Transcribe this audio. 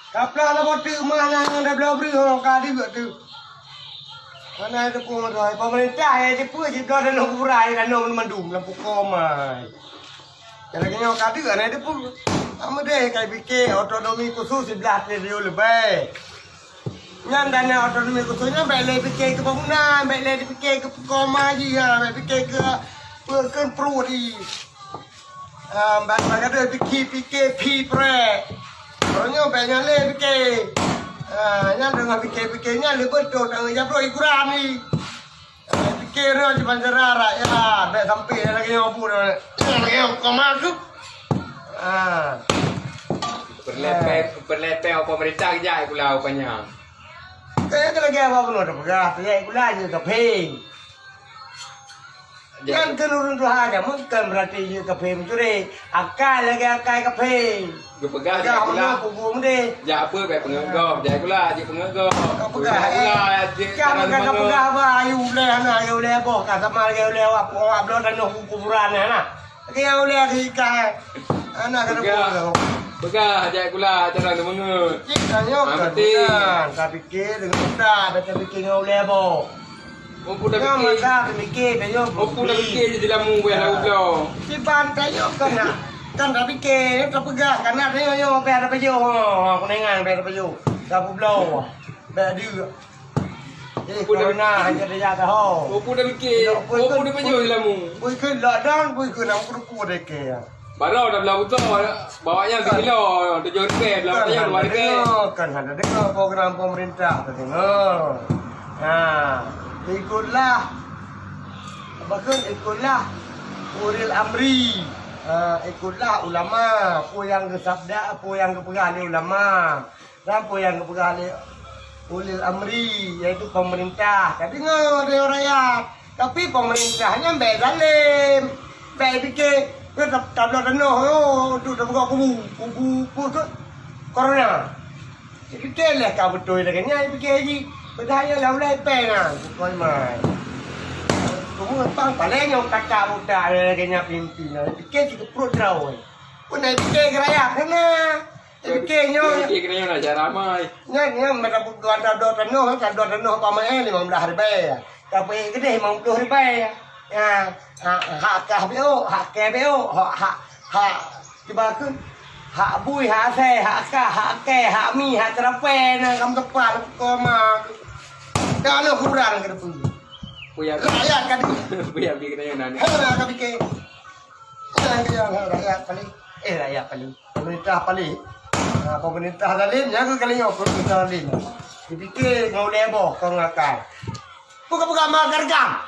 Kaplah lah bodoh mana anda belum beri orang kadi betul. Mana ada pun roy pemerintah yang dia juga ada nak urai kan nak mendum lampu komai. Kalau kena kadi kan ada pun ama deh kai fikir otonomi khusus 11 triliun lebih. Yang dana otonomi khususnya baik fikir ke pembangunan, baik fikir ke koma je ya, baik fikir ke perken perut di. Baik ada fikir pre. Orangnya banyak le fikir. Yang dengan fikir-fikirnya lebih betul dengan jabro ikuran ni. Fikirnya cuma cerah rakyat, baik sampai lagi nyabu dah. Yang koma tu. Berlepeh pemerintah kerja pula rupanya. Kaya tu lagi apa pun ada pegah, saya pula je keping. Kan kenurun tu ada, mungkin berarti je keping tu deh. Akal lagi akal keping. Berpegang je pula. Punggung deh. Ja apa baik pengegah, ja pula je pengegah. Pegah jangan kata pegah apa, ayu leh ana, ayu leh apa, kata mal ayu leh apa, orang belum ada kuburan ana. Kaya ayu leh ikan. Anak kata pegah. Begah ajak pula cara tu mengut. Kita nyok kan. Tak fikir dengan mudah, tak fikir dengan oleh apa. Oh pun dah Fikir. fikir. Tak fikir tak nyok. Oh pun dah fikir je dalam mu buat lagu pula. Si bantai nyok kan nak. Kan tak fikir, tak pegah kan nak nyok biar ada baju. Aku nengang biar ada baju. Tak pulau. Biar dia. Jadi corona hanya dia jaga ho. Oh pun dah fikir. Oh pun dah baju dalam mu. Pui ke lockdown, pui ke nak kudu deke. Baru dah belah betul. Bawanya 1 kilo, 7 rupiah, belah betul 2 rupiah. Kan ada dengar program pemerintah tu tengok. Nah, ikutlah. Bahkan ikutlah ulil amri. Ikutlah ulama, apa yang kesabda, apa yang kepegang ulama. Dan apa yang kepegang ulil amri, iaitu pemerintah. Tak dengar dari rakyat. Tapi pemerintahnya baik zalim. Baik fikir tak boleh dana tu dah buka kubu ke corona. Jadi telah kau betul lagi ni fikir lagi. Bedanya lah boleh penang kau mai. Kamu pang paling yang kakak budak lagi nya pimpinan. Fikir ke perut draw. Pun nak fikir keraya kena. Fikirnya Fikirnya nak cara ramai. Ni mereka buat ada dana pakai 15 ribu. Tapi gede 50 ribu. Hak KPO, hak KPO, hak tiba ke hak bui, hak saya, hak kah, hak ke, hak mi, hak terapen, kamu tepat koma. Kalau kurang ke depan. Puya Rakyat kan. puya fikirnya nani. Hah, kami ke. Rakyat paling. Rakyat paling. Pemerintah paling. Pemerintah zalim, jangan kalian pemerintah zalim. Dipikir ngau lebo kau ngakal. Buka-buka magar jam.